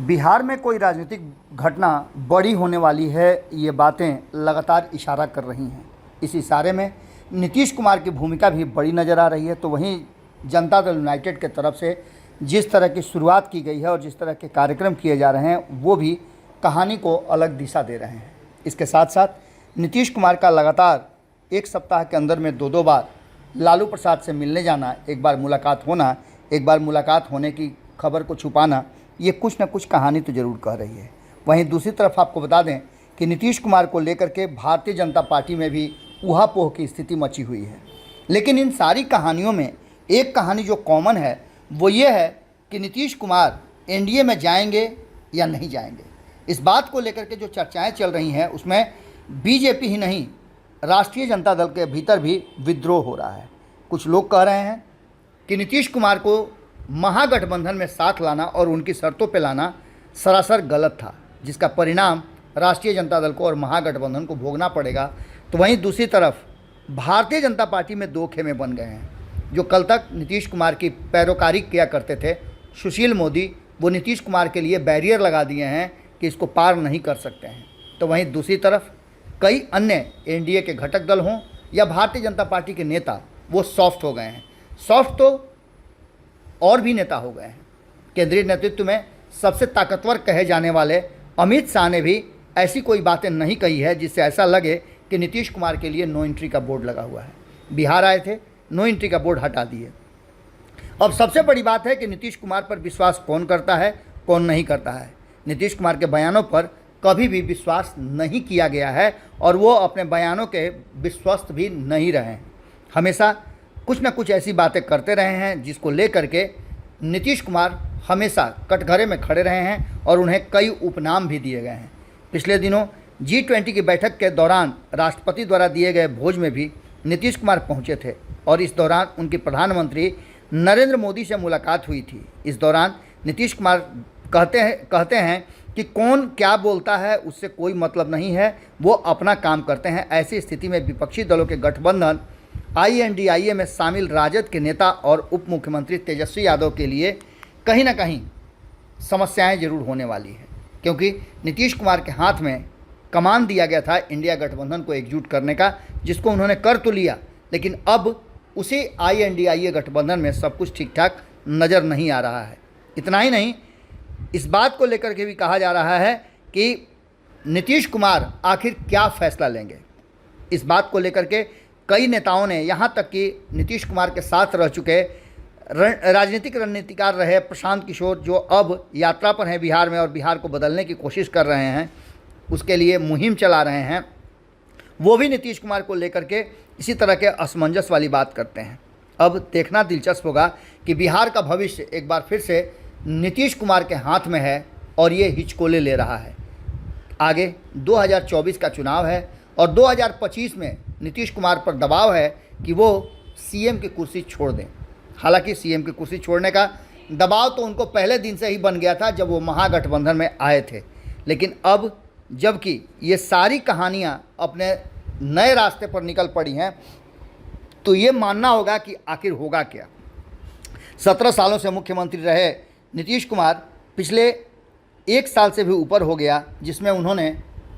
बिहार में कोई राजनीतिक घटना बड़ी होने वाली है, ये बातें लगातार इशारा कर रही हैं। इस इशारे में नीतीश कुमार की भूमिका भी बड़ी नज़र आ रही है। तो वहीं जनता दल यूनाइटेड के तरफ से जिस तरह की शुरुआत की गई है और जिस तरह के कार्यक्रम किए जा रहे हैं, वो भी कहानी को अलग दिशा दे रहे हैं। इसके साथ साथ नीतीश कुमार का लगातार एक सप्ताह के अंदर में दो बार लालू प्रसाद से मिलने जाना, एक बार मुलाकात होना, एक बार मुलाकात होने की खबर को छुपाना, ये कुछ न कुछ कहानी तो ज़रूर कह रही है। वहीं दूसरी तरफ आपको बता दें कि नीतीश कुमार को लेकर के भारतीय जनता पार्टी में भी ऊहापोह की स्थिति मची हुई है। लेकिन इन सारी कहानियों में एक कहानी जो कॉमन है वो ये है कि नीतीश कुमार एनडीए में जाएंगे या नहीं जाएंगे। इस बात को लेकर के जो चर्चाएं चल रही हैं उसमें बीजेपी ही नहीं, राष्ट्रीय जनता दल के भीतर भी विद्रोह हो रहा है। कुछ लोग कह रहे हैं कि नीतीश कुमार को महागठबंधन में साथ लाना और उनकी शर्तों पर लाना सरासर गलत था, जिसका परिणाम राष्ट्रीय जनता दल को और महागठबंधन को भोगना पड़ेगा। तो वहीं दूसरी तरफ भारतीय जनता पार्टी में दो खेमे बन गए हैं। जो कल तक नीतीश कुमार की पैरोकारी किया करते थे सुशील मोदी, वो नीतीश कुमार के लिए बैरियर लगा दिए हैं कि इसको पार नहीं कर सकते हैं। तो वहीं दूसरी तरफ कई अन्य एनडीए के घटक दल हों या भारतीय जनता पार्टी के नेता, वो सॉफ्ट हो गए हैं। सॉफ्ट तो और भी नेता हो गए हैं। केंद्रीय नेतृत्व में सबसे ताकतवर कहे जाने वाले अमित शाह ने भी ऐसी कोई बातें नहीं कही है जिससे ऐसा लगे कि नीतीश कुमार के लिए नो एंट्री का बोर्ड लगा हुआ है। बिहार आए थे, नो एंट्री का बोर्ड हटा दिए। अब सबसे बड़ी बात है कि नीतीश कुमार पर विश्वास कौन करता है, कौन नहीं करता है। नीतीश कुमार के बयानों पर कभी भी विश्वास नहीं किया गया है और वो अपने बयानों के विश्वस्त भी नहीं रहे हैं। हमेशा कुछ न कुछ ऐसी बातें करते रहे हैं जिसको लेकर के नीतीश कुमार हमेशा कटघरे में खड़े रहे हैं और उन्हें कई उपनाम भी दिए गए हैं। पिछले दिनों G20 की बैठक के दौरान राष्ट्रपति द्वारा दिए गए भोज में भी नीतीश कुमार पहुंचे थे और इस दौरान उनकी प्रधानमंत्री नरेंद्र मोदी से मुलाकात हुई थी। इस दौरान नीतीश कुमार कहते हैं कि कौन क्या बोलता है उससे कोई मतलब नहीं है, वो अपना काम करते हैं। ऐसी स्थिति में विपक्षी दलों के गठबंधन INDIA में शामिल राजद के नेता और उप मुख्यमंत्री तेजस्वी यादव के लिए कहीं ना कहीं समस्याएं जरूर होने वाली है, क्योंकि नीतीश कुमार के हाथ में कमान दिया गया था इंडिया गठबंधन को एकजुट करने का, जिसको उन्होंने कर तो लिया, लेकिन अब उसी INDIA गठबंधन में सब कुछ ठीक ठाक नज़र नहीं आ रहा है। इतना ही नहीं, इस बात को लेकर के भी कहा जा रहा है कि नीतीश कुमार आखिर क्या फैसला लेंगे। इस बात को लेकर के कई नेताओं ने, यहाँ तक कि नीतीश कुमार के साथ रह चुके राजनीतिक रणनीतिकार रहे प्रशांत किशोर, जो अब यात्रा पर हैं बिहार में और बिहार को बदलने की कोशिश कर रहे हैं, उसके लिए मुहिम चला रहे हैं, वो भी नीतीश कुमार को लेकर के इसी तरह के असमंजस वाली बात करते हैं। अब देखना दिलचस्प होगा कि बिहार का भविष्य एक बार फिर से नीतीश कुमार के हाथ में है और ये हिचकोले ले रहा है। आगे 2024 का चुनाव है और 2025 में नीतीश कुमार पर दबाव है कि वो CM की कुर्सी छोड़ दें। हालांकि CM की कुर्सी छोड़ने का दबाव तो उनको पहले दिन से ही बन गया था जब वो महागठबंधन में आए थे, लेकिन अब जबकि ये सारी कहानियाँ अपने नए रास्ते पर निकल पड़ी हैं, तो ये मानना होगा कि आखिर होगा क्या। 17 सालों से मुख्यमंत्री रहे नीतीश कुमार पिछले 1 साल से भी ऊपर हो गया जिसमें उन्होंने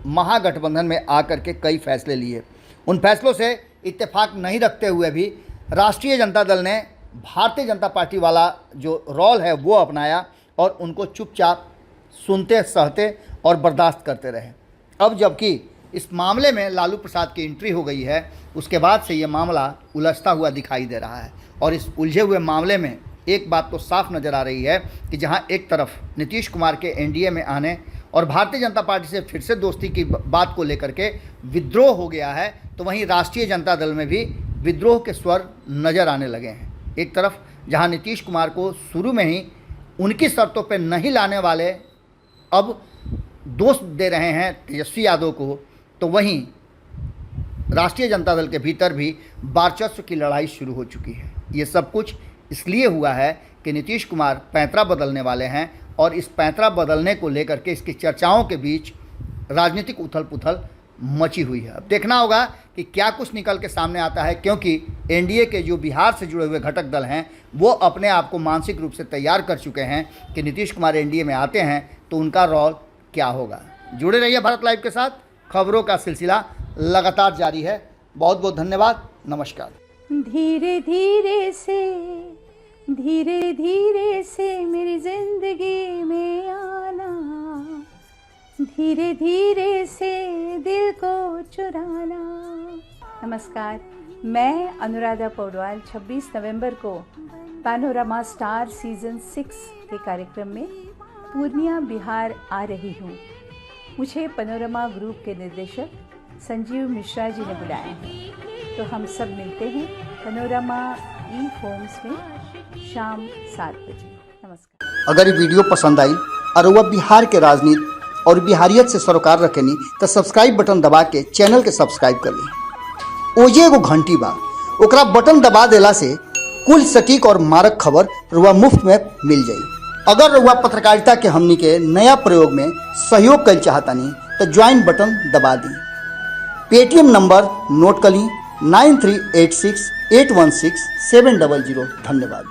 महागठबंधन में आकर के कई फैसले लिए। उन फैसलों से इत्तेफाक नहीं रखते हुए भी राष्ट्रीय जनता दल ने भारतीय जनता पार्टी वाला जो रोल है वो अपनाया और उनको चुपचाप सुनते, सहते और बर्दाश्त करते रहे। अब जबकि इस मामले में लालू प्रसाद की एंट्री हो गई है, उसके बाद से ये मामला उलझता हुआ दिखाई दे रहा है। और इस उलझे हुए मामले में एक बात तो साफ नज़र आ रही है कि जहां एक तरफ नीतीश कुमार के एनडीए में आने और भारतीय जनता पार्टी से फिर से दोस्ती की बात को लेकर के विद्रोह हो गया है, तो वहीं राष्ट्रीय जनता दल में भी विद्रोह के स्वर नज़र आने लगे हैं। एक तरफ जहां नीतीश कुमार को शुरू में ही उनकी शर्तों पर नहीं लाने वाले अब दोष दे रहे हैं तेजस्वी यादव को, तो वहीं राष्ट्रीय जनता दल के भीतर भी वर्चस्व की लड़ाई शुरू हो चुकी है। ये सब कुछ इसलिए हुआ है कि नीतीश कुमार पैंतरा बदलने वाले हैं और इस पैंतरा बदलने को लेकर के इसकी चर्चाओं के बीच राजनीतिक उथल पुथल मची हुई है। अब देखना होगा कि क्या कुछ निकल के सामने आता है, क्योंकि एनडीए के जो बिहार से जुड़े हुए घटक दल हैं वो अपने आप को मानसिक रूप से तैयार कर चुके हैं कि नीतीश कुमार एनडीए में आते हैं तो उनका रोल क्या होगा। जुड़े रहिए भारत लाइव के साथ, खबरों का सिलसिला लगातार जारी है। बहुत बहुत धन्यवाद, नमस्कार। धीरे धीरे से मेरी जिंदगी में आना, धीरे धीरे से दिल को चुराना। नमस्कार, मैं अनुराधा पौडवाल 26 नवंबर को पैनोरमा स्टार सीजन 6 के कार्यक्रम में पूर्णिया बिहार आ रही हूँ। मुझे पैनोरमा ग्रुप के निर्देशक संजीव मिश्रा जी ने बुलाया है, तो हम सब मिलते हैं पैनोरमा ई होम्स में शाम 7 बजे। नमस्कार। अगर ये वीडियो पसंद आई और वह बिहार के राजनीति और बिहारियत से सरोकार रखेनी तो सब्सक्राइब बटन दबा के चैनल के सब्सक्राइब कर ली। ओजे एगो घंटी बा, ओकरा बटन दबा देला से कुल सटीक और मारक खबर रुआ मुफ्त में मिल जाई। अगर रुआ पत्रकारिता के हमनी के नया प्रयोग में सहयोग कर चाहतानी तो ज्वाइन बटन दबा दी। पेटीएम नंबर नोट कर ली 9386816700। धन्यवाद।